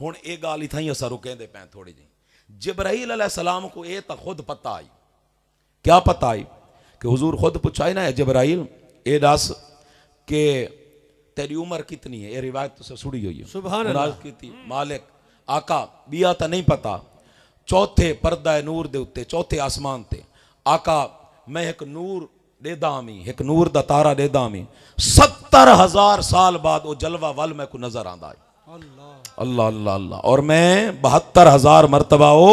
हुण ये गाल इथां ही असां रुकेंदे पै थोड़ी जी। जिब्राइल अलैहिस्सलाम को ये तो खुद पता आई, क्या पता आई कि हुजूर खुद पूछाई ना जिब्राइल ये दस के तेरी उम्र कितनी है। ये रिवायत तुसे सुनी हुई है। सुभान अल्लाह की थी मालिक आका बिया तो नहीं पता, चौथे पर्दा नूर दे उत्ते चौथे आसमान ते आका मैं एक नूर देदामी, एक नूर दा तारा देदामी 70,000 साल बाद वो जलवा वल मैं को नजर आंदा है। अल्लाह अल्लाह अल्लाह। और मैं 72,000 मरतबा वो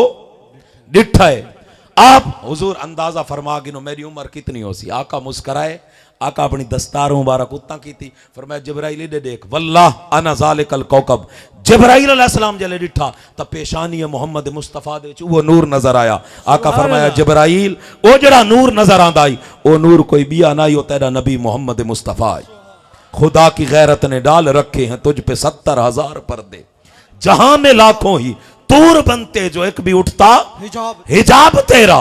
डिठा है। आप हुजूर अंदाजा फरमा गिनो मेरी उम्र कितनी हो सी। आका मुस्कराए, आका अपनी दस्तार मुबारक उत्ता की थी, फरमाया जिब्राइल दे देख वल्लाह अना ज़ालिकल कौकब। जिब्राइल अलैहिस्सलाम जले डिठा तो पेशानी मोहम्मद मुस्तफा दे वो नूर नजर आया। आका फरमाया जिब्राइल वो जड़ा नूर नजर आंदा आई वो नूर कोई बिया ना हो, तेरा नबी मोहम्मद मुस्तफा है। खुदा की गैरत ने डाल रखे हैं तुझ पे 70,000 पर्दे, जहां में लाखों ही तूर बनते जो एक भी उठता हिजाब तेरा।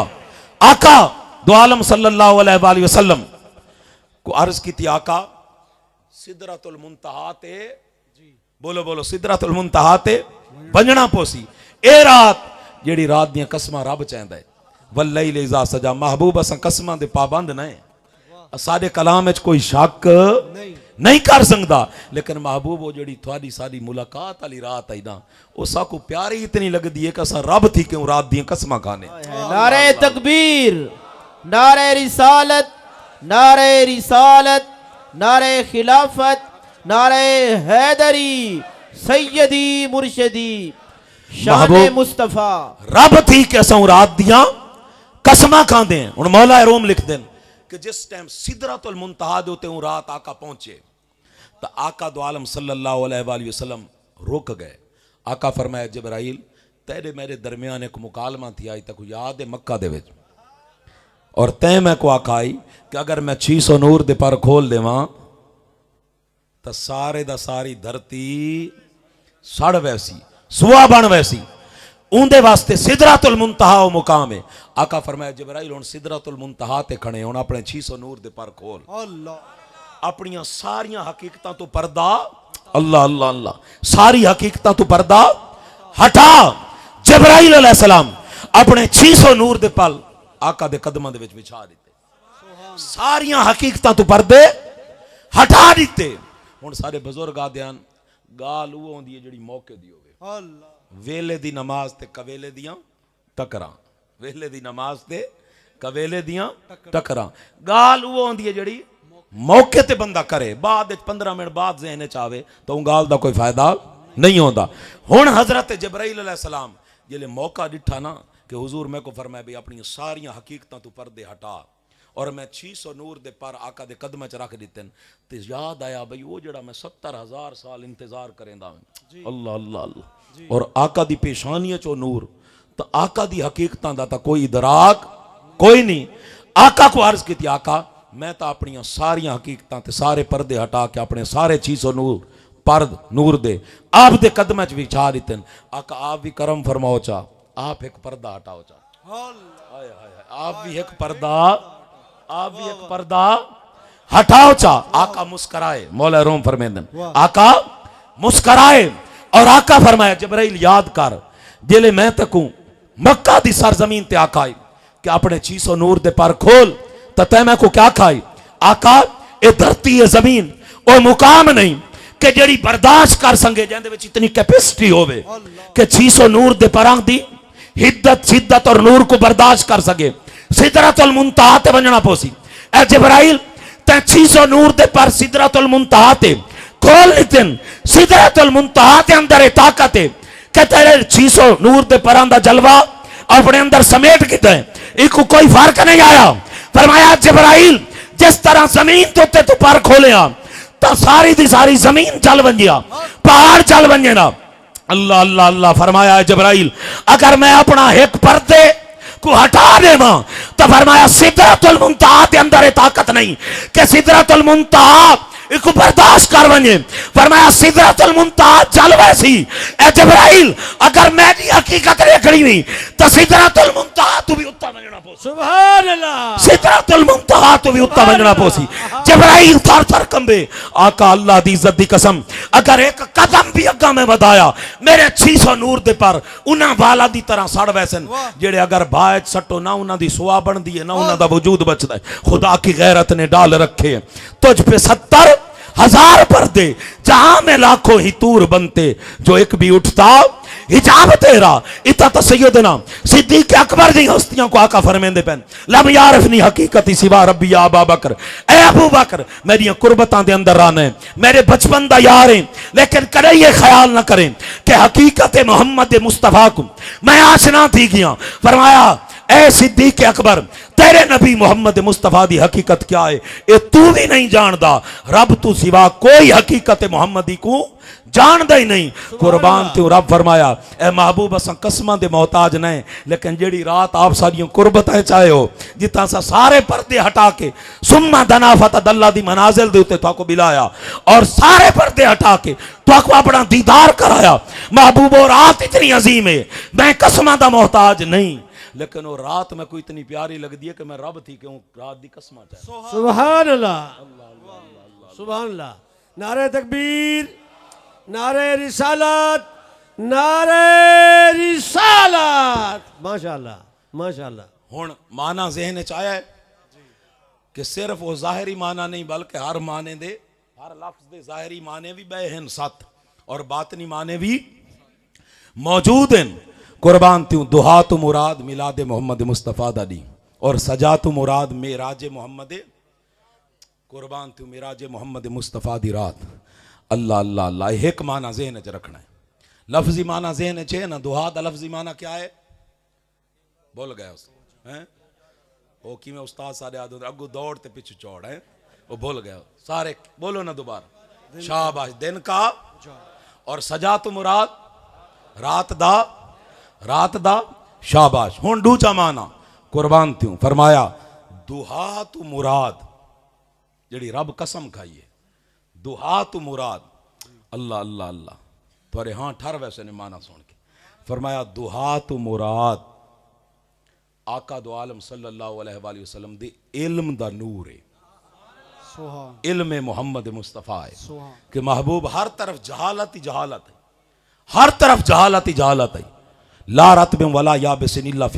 आका दो आलम सल्लल्लाहु अलैहि वसल्लम को अर्ज की थी आका सिदरतुल मुंतहा ते बोलो बोलो सिदरतुल मुंतहा ते वंजना पोसी। ए रात जेड़ी रात दियां कसमां रब चाहंदा है वल्लैल इज़ा सजा। महबूब असां कसमां दे पाबंद नहीं, साडे कलाम विच कोई शक नहीं कर सकता। लेकिन महबूब वो जी थोड़ी सारी मुलाकात वाली रात आई ना, वो साकू प्यारी इतनी लगती है कि असा रब थी क्यों रात दी कसम खाने। नारे तकबीर, नारे रिसालत, नारे रिसालत, नारे खिलाफत, नारे हैदरी, सैयदी मुर्शदी, शान महबूब मुस्तफा। रब थी कि असा रात दिया कसम खाते हैं। हुण मौला रोम लिख देन कि जिस टाइम सिदरतुल मुंतहा दे उते रात आका पहुंचे तो आका दो आलम सल्लल्लाहु अलैहि वसल्लम रुक गए। आका फरमाया जिब्राइल तेरे मेरे दरमियान एक मुकालमा थी आई तक याद है मक्का दे विच, और तै मैं को आखाई कि अगर मैं 600 नूर दे पर खोल देवां तो सारे दा सारी धरती सड़ वैसी सुआ बन वैसी। उनदे वास्ते सिदरतुल मुंतहा ओ मुकाम है। आका फरमाया जिब्राइल हुण सिदरतुल मुंतहा ते खड़े हुण अपने 600 नूर दे पर खोल, अपनियां सारियां हकीकतां तो पर्दा अल्लाह अल्लाह अल्लाह सारी हकीकतां तो पर्दा हटा। जिब्राइल अलैहिस्सलाम अपने 600 नूर दे पल आका दे कदमां दे विच विछा दिते, सारियां हकीकतां तो पर्दे हटा दिते। हुण सारे बुजुर्ग आदियान गाल वो होंदी है जिहड़ी मौके दी होवे। वेले दी नमाज ते कवेले दियां टकरां, वेले दी नमाज ते कवेले दियां टकरां। गाल वो होंदी है जिहड़ी मौके ते बंदा करे, बाद 15 मिनट बाद ज़हन च आवे तो उन गाल दा कोई फायदा नहीं होता। हुण हजरत जिब्राइल अलैहिस्सलाम जिले मौका दिठा ना कि हुजूर मैं को फरमाया भी अपनी सारियां हकीकतां तू पर्दे हटा और मैं 600 नूर दे पर आका दे कदम च रख दिते ते याद आया भाई वो जड़ा मैं 70,000 साल इंतजार करेंदा अल्लाह अल्लाह अल्लाह, और आका दी पेशानी चो नूर तो आका दी हकीकतां दा तो कोई इदराक कोई नहीं। आका को अर्ज की आका मैं तो अपनी सारियां हकीकतां ते सारे पर्दे हटा के अपने सारे 600 नूर पर्द नूर दे आप दे कदम च विछा दिते। आका आप भी करम फरमाओ चा, आप एक पर्दा हटाओ चा, आप भी एक पर्दा, आप भी एक पर्दा हटाओ चा। आका मुस्कराए, मौला रोम फरमेंदन आका मुस्कराए और आका फरमाया जिब्राइल याद कर जिले मैं तकू मक्का दी सरजमीन ते आका कि अपने 600 नूर दे पर खोल तो तै मैं को क्या खाई। आका ए धरती है जमीन ओ मुकाम नहीं कि जेड़ी बर्दाश्त कर संगे जिंदे विच इतनी कैपेसिटी होवे कि 600 नूर दे परां दी हिद्दत शिद्दत और नूर को बर्दाश्त कर सके। सिदरतुल मुंतहा ते वंजना पोसी ए जिब्राइल ते 600 नूर दे पर सिदरतुल मुंतहा ते खोल लितन। सिदरतुल मुंतहा ते अंदर ए ताकत है कि तेरे 600 नूर दे परां दा जलवा अपने अंदर समेट किते इको कोई फर्क नहीं आया। फरमाया जिब्राइल जिस तरह जमीन तो ते तू पर खोलिया तो सारी दी सारी जमीन चल बन गया, पहाड़ चल बन ना। अल्लाह अल्लाह अल्लाह फरमाया जिब्राइल अगर मैं अपना एक पर्दे को हटा देवा तो फरमाया सिदरतुल मुंतहा के अंदर ताकत नहीं कि सिदरतुल मुंतहा इको बर्दाश्त कर बने। फरमाया सिदरतुल मुंतहा चल वैसी ए जिब्राइल अगर मैं दी हकीकत देखनी नहीं तो सिदरतुल मुंतहा तू भी उत्ता बनना पोसी। सुभान अल्लाह, सिदरतुल मुंतहा तू भी उत्ता बनना पोसी। जिब्राइल थर थर कंबे। आका अल्लाह दी इज्जत दी कसम अगर एक कदम भी अग्गा में बढ़ाया मेरे 600 नूर दे पर उन्हां वाला दी तरह सड़ वैसन जेड़े अगर बाय सट्टो ना उन्हां दी सुआ बनदी है ना उन्हां दा वजूद बचदा है। खुदा की गैरत ने डाल रखे तुझ पे 70,000 पर्दे जहां में लाखों ही तूर बनते जो एक भी उठता हिजाब तेरा। इतना तो सैयदना सिद्दीक अकबर दी हस्तियों को आका फरमेंदे पेन लब यारफनी हकीकती सिवा रब्बी या अबा बकर ए अबू बकर मेरी कुर्बतां दे अंदर रहने मेरे बचपन दा यार है लेकिन कदे ये ख्याल ना करें कि हकीकत मोहम्मद मुस्तफा को मैं आशना थी गया। फरमाया ए सिद्दीक अकबर तेरे नबी मोहम्मद मुस्तफा दी हकीकत क्या है ये तू भी नहीं जानदा, रब तू सिवा कोई हकीकत मोहम्मदी को जानदा ही नहीं। कुर्बान ते रब फरमाया ए महबूब असा कसमां दे मोहताज नहीं लेकिन जेड़ी रात आप सारियां कुर्बतां चाहे हो जिता सा सारे पर्दे हटा के सुम्मा दनाफत दल्ला दी मनाजिल दे उत्ते ताको बिलाया और सारे पर्दे हटा के ताको अपना दीदार कराया। महबूब और रात इतनी अजीम है मैं कसमां दा मोहताज नहीं लेकिन वो रात में कोई इतनी प्यारी लगती है कि मैं रब थी क्यों रात दी कसम चाहे। सुभान अल्लाह, सुभान अल्लाह। नारे तकबीर, नारे रिसालत, नारे रिसालत। माशाअल्लाह माशाअल्लाह। हुण माना ज़हन च आया है कि सिर्फ वो ज़ाहिरी माना नहीं बल्कि हर माने दे हर लफ्ज़ दे ज़ाहिरी माने भी बे हैं सत और बातनी माने भी मौजूद हैं। कुर्बान त्यूं दुहा तो मुराद मिलाद मोहम्मद मुस्तफ़ा दा दी और सजा तो मुराद मेराज मोहम्मद कुर्बान त्यूं मेराज मोहम्मद मुस्तफ़ा दी रात। अल्लाह अल्लाह अल्लाह एक माना ज़हन च रखना है। लफ्जी माना ज़हन च है ना, दुहा दा लफ्जी माना क्या है? बोल गया उस हैं वो कि मैं उस्ताद सारे आदत अगू दौड़ ते पिछू चौड़ है वो भूल गया सारे। बोलो ना दोबारा। शाबाश। दिन का और सजा तो मुराद रात दा शाबाश। हुन दूजा माना कुर्बान त्यूं फरमाया दुहा तू मुराद जड़ी रब कसम खाइए दुहा तू मुराद। अल्लाह अल्लाह अल्लाह तुरे हाँ ठर वैसे ने माना सुन के फरमाया दुहा तू मुराद आका दो आलम सल्लल्लाहु अलैहि वसल्लम दे इल्म दा नूर है। इल्म मोहम्मद मुस्तफ़ा है कि महबूब हर तरफ जहालत ही जहालत है, हर तरफ जहालत ही जहालत है। ला रत्ब वला याबिसिन इल्ला फी